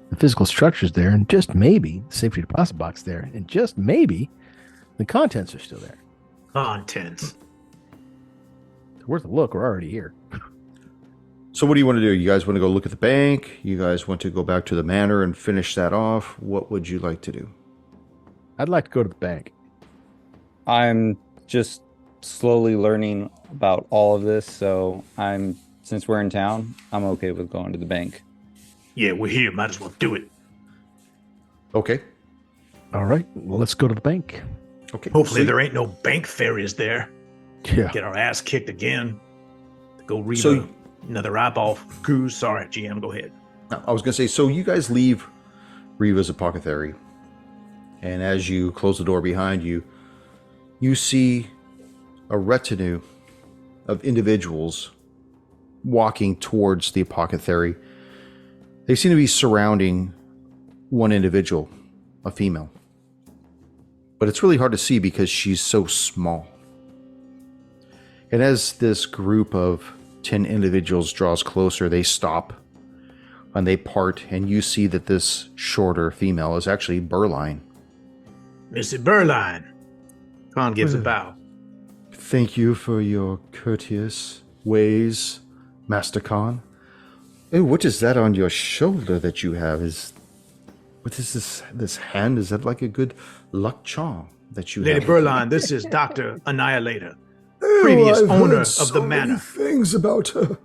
the physical structure's there, and just maybe the safety deposit box there, and just maybe the contents are still there. Contents. It's worth a look. We're already here. So what do you want to do? You guys want to go look at the bank? You guys want to go back to the manor and finish that off? What would you like to do? I'd like to go to the bank. I'm just slowly learning about all of this, so since we're in town, I'm okay with going to the bank. Yeah, we're here. Might as well do it. Okay. All right, well, let's go to the bank. Okay. Hopefully So- there ain't no bank fairies there. Yeah. Get our ass kicked again. Go read So- another eyeball. Cruz, sorry, GM, go ahead. I was going to say, so you guys leave Riva's apothecary. And as you close the door behind you, you see a retinue of individuals walking towards the apothecary. They seem to be surrounding one individual, a female. But it's really hard to see because she's so small. And as this group of 10 individuals draws closer, they stop and they part, and you see that this shorter female is actually Burline. Missy Burline. Khan gives a bow. Thank you for your courteous ways, Master Khan. Oh, what is that on your shoulder that you have? What is this hand? Is that like a good luck charm that you Lady have? Burline, this is Dr. Annihilator, previous I've owner heard of so the many manor. things about her.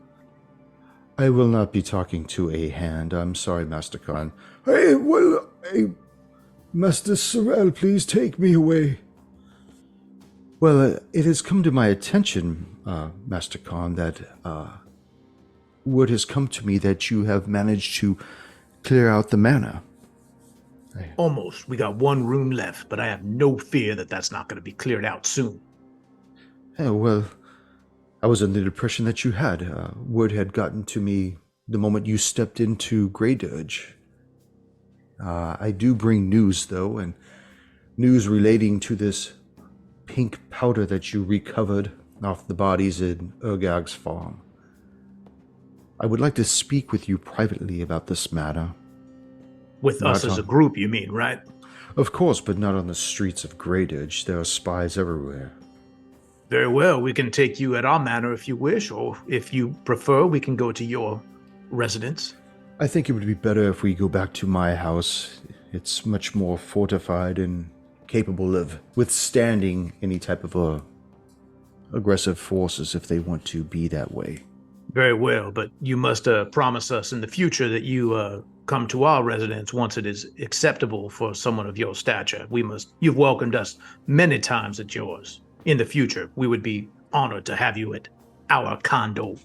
I will not be talking to a hand. I'm sorry, Master Khan. Master Sorrel, please take me away. Well, it has come to my attention, Master Khan, that word has come to me that you have managed to clear out the manor. Almost. We got one room left, but I have no fear that that's not going to be cleared out soon. Oh, well, I was under the impression that you had. Word had gotten to me the moment you stepped into Graydirge. I do bring news, though, and news relating to this pink powder that you recovered off the bodies in Urgag's farm. I would like to speak with you privately about this matter. With Not us as a on- group, you mean, right? Of course, but not on the streets of Graydirge. There are spies everywhere. Very well. We can take you at our manor if you wish, or if you prefer, we can go to your residence. I think it would be better if we go back to my house. It's much more fortified and capable of withstanding any type of aggressive forces if they want to be that way. Very well, but you must promise us in the future that you come to our residence once it is acceptable for someone of your stature. You've welcomed us many times at yours. In the future, we would be honored to have you at our condo.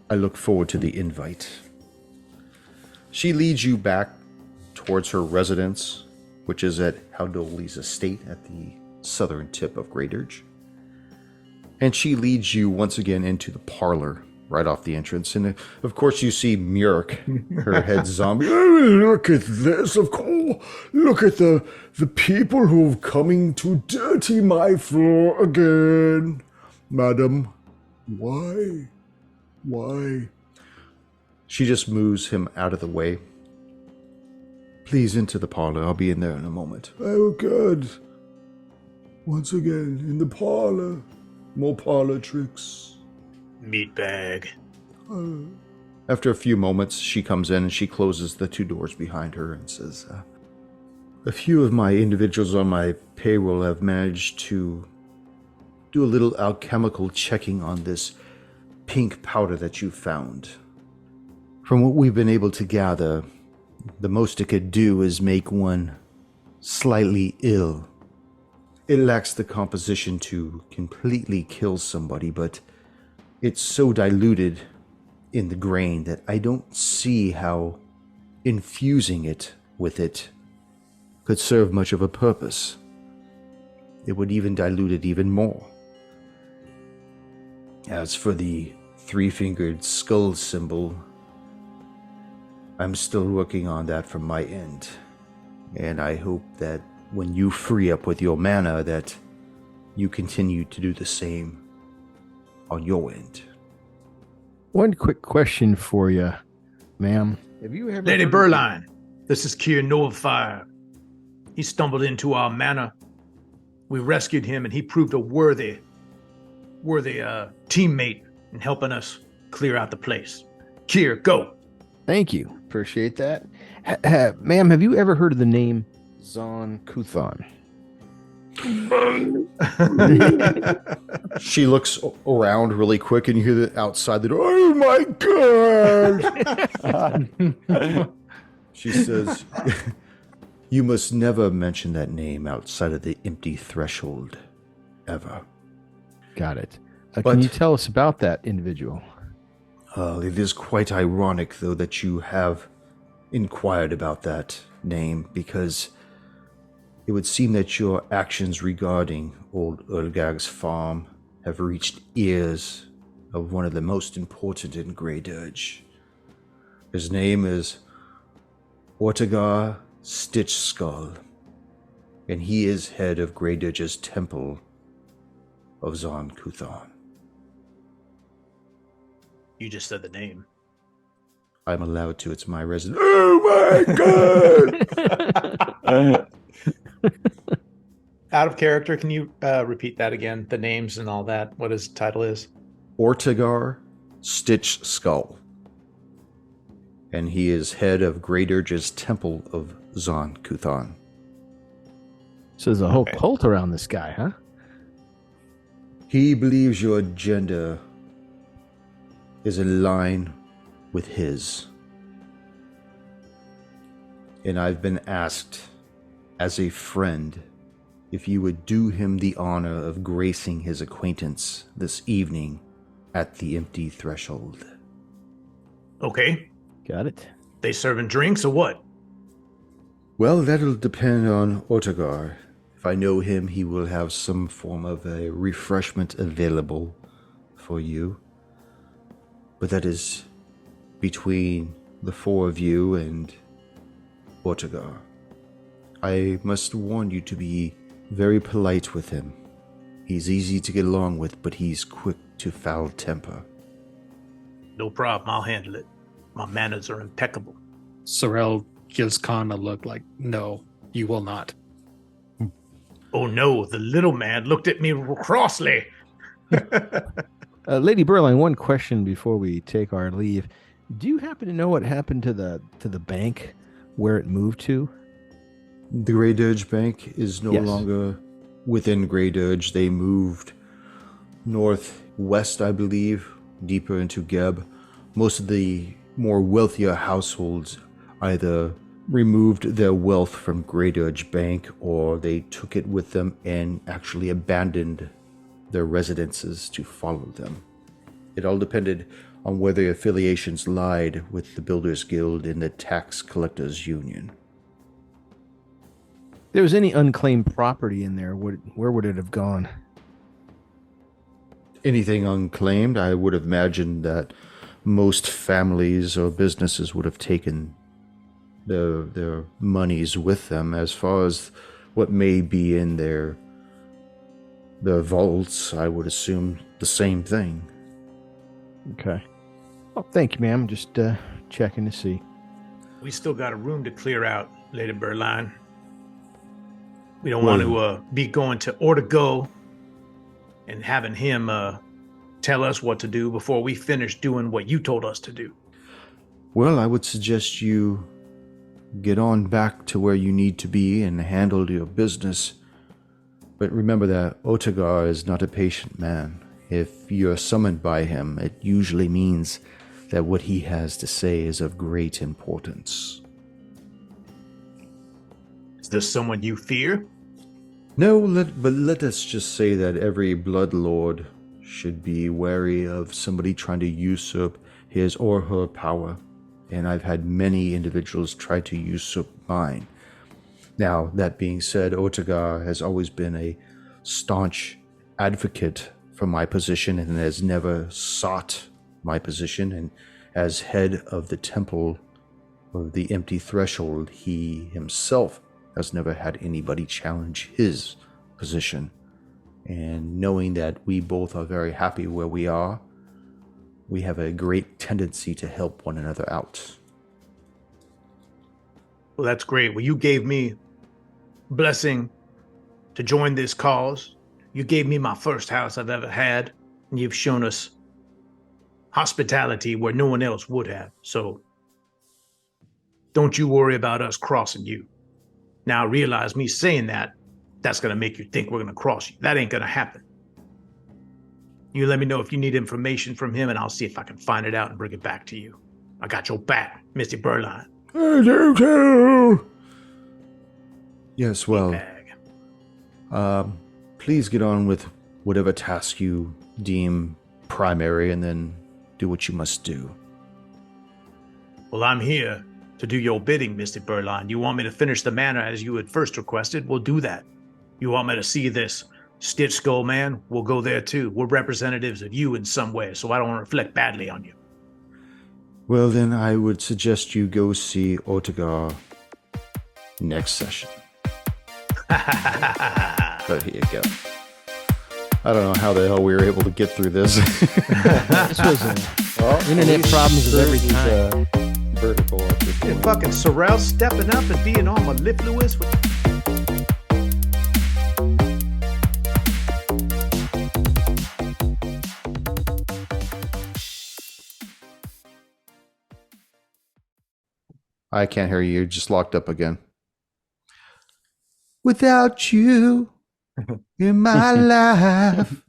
I look forward to the invite. She leads you back towards her residence, which is at Haldoli's estate at the southern tip of Graydirge. And she leads you once again into the parlor right off the entrance. And of course you see Murk, her head zombie. Oh, look at this, of course. Look at the people who are coming to dirty my floor again. Madam, why? Why? She just moves him out of the way. Please into the parlor. I'll be in there in a moment. Oh, good. Once again, in the parlor. More parlor tricks. Meatbag. After a few moments, she comes in and she closes the 2 doors behind her and says, a few of my individuals on my payroll have managed to do a little alchemical checking on this pink powder that you found. From what we've been able to gather, the most it could do is make one slightly ill. It lacks the composition to completely kill somebody, but it's so diluted in the grain that I don't see how infusing it with it could serve much of a purpose. It would even dilute it even more. As for the 3-fingered skull symbol, I'm still working on that from my end, and I hope that when you free up with your mana that you continue to do the same on your end. One quick question for you, ma'am. Have you ever Lady heard of Burline, this is Kier Novfire. He stumbled into our manor. We rescued him, and he proved a worthy teammate in helping us clear out the place. Kier, go. Thank you. Appreciate that. Ma'am, have you ever heard of the name Zon Kuthon? She looks around really quick and you hear that outside the door, oh my god! She says, you must never mention that name outside of the empty threshold, ever. Got it. But- Can you tell us about that individual? It is quite ironic, though, that you have inquired about that name, because it would seem that your actions regarding old Urgag's farm have reached ears of one of the most important in Graydirge. His name is Ortegar Stitchskull, and he is head of Graydirge's Temple of Zon Kuthon. You just said the name. I'm allowed to. It's my resident. Oh my god! Out of character, can you repeat that again? The names and all that. What his title is? Ortegar Stitchskull. And he is head of Graydirge's Temple of Zon Kuthon. So there's a whole Okay. cult around this guy, huh? He believes your agenda is in line with his. And I've been asked, as a friend, if you would do him the honor of gracing his acquaintance this evening at the empty threshold. Okay. Got it. They serving drinks or what? Well, that'll depend on Ortegar. If I know him, he will have some form of a refreshment available for you. But that is between the 4 of you and Ortegar. I must warn you to be very polite with him. He's easy to get along with, but he's quick to foul temper. No problem. I'll handle it. My manners are impeccable. Sorrel gives Khan a look like, no, you will not. Oh no, the little man looked at me crossly. Lady Burline, one question before we take our leave. Do you happen to know what happened to the bank, where it moved to? The Graydirge Bank is no Yes. longer within Graydirge. They moved northwest, I believe, deeper into Geb. Most of the more wealthier households either removed their wealth from Graydirge Bank or they took it with them and actually abandoned their residences to follow them. It all depended on where their affiliations lied with the Builders Guild and the Tax Collectors Union. If there was any unclaimed property in there, where would it have gone? Anything unclaimed, I would have imagined that most families or businesses would have taken their monies with them. As far as what may be in their vaults, I would assume the same thing. Okay. Oh, thank you, ma'am. Just checking to see. We still got a room to clear out, Lady Burline. We don't want to be going to Ortego and having him tell us what to do before we finish doing what you told us to do. Well, I would suggest you get on back to where you need to be and handle your business. But remember that Otagar is not a patient man. If you're summoned by him, it usually means that what he has to say is of great importance. Is this someone you fear? No, but let us just say that every bloodlord should be wary of somebody trying to usurp his or her power. And I've had many individuals try to usurp mine. Now, that being said, Otagar has always been a staunch advocate for my position and has never sought my position. And as head of the Temple of the Empty Threshold, he himself has never had anybody challenge his position. And knowing that we both are very happy where we are, we have a great tendency to help one another out. Well, that's great. Well, you gave me blessing to join this cause. You gave me my first house I've ever had, and you've shown us hospitality where no one else would have. So don't you worry about us crossing you. Now, I realize me saying that, that's going to make you think we're going to cross you. That ain't going to happen. You let me know if you need information from him, and I'll see if I can find it out and bring it back to you. I got your back, Mr. Burline. I do too. Yes, well, please get on with whatever task you deem primary, and then do what you must do. Well, I'm here to do your bidding, Mr. Burline. You want me to finish the manor as you had first requested? We'll do that. You want me to see this Stitch Skull man? We'll go there too. We're representatives of you in some way, so I don't reflect badly on you. Well, then I would suggest you go see Otagar next session. But here you go. I don't know how the hell we were able to get through this. This was internet problems of every kind. Vertical at this Yeah, point. fucking Sorrel stepping up and being all mellifluous with... I can't hear you. You're just locked up again. Without you in my life.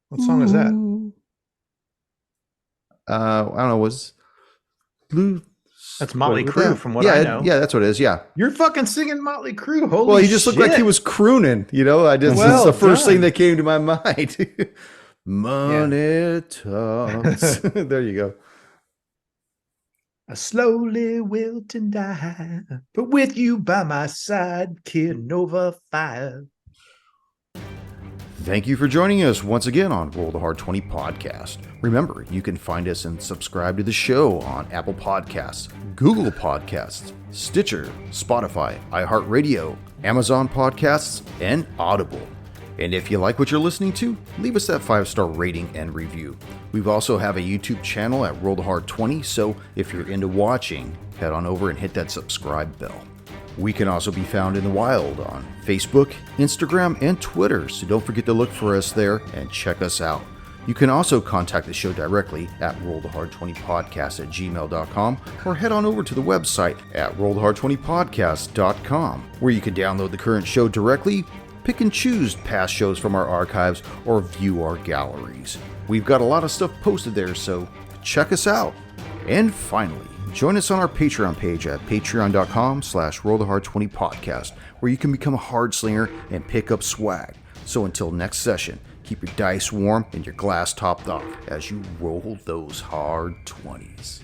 What song is that? Ooh. I don't know. Was Blue? That's Motley what- Crue, from what yeah, I know. Yeah, that's what it is. Yeah. You're fucking singing Motley Crue. Holy Well, he just looked like he shit. was crooning. You know, I just Well it's the first done. thing that came to my mind. Money talks. There you go. I slowly wilt and die, but with you by my side, kid over fire. Thank you for joining us once again on Roll the Hard 20 podcast. Remember, you can find us and subscribe to the show on Apple Podcasts, Google Podcasts, Stitcher, Spotify, iHeartRadio, Amazon Podcasts, and Audible. And if you like what you're listening to, leave us that 5-star rating and review. We also have a YouTube channel at Roll the Hard 20, so if you're into watching, head on over and hit that subscribe bell. We can also be found in the wild on Facebook, Instagram, and Twitter, so don't forget to look for us there and check us out. You can also contact the show directly at rollthehard20podcast@gmail.com or head on over to the website at rollthehard20podcast.com, where you can download the current show directly, pick and choose past shows from our archives, or view our galleries. We've got a lot of stuff posted there, so check us out. And finally, join us on our Patreon page at patreon.com/rollthehard20podcast, where you can become a hard slinger and pick up swag. So until next session, keep your dice warm and your glass topped off as you roll those hard 20s.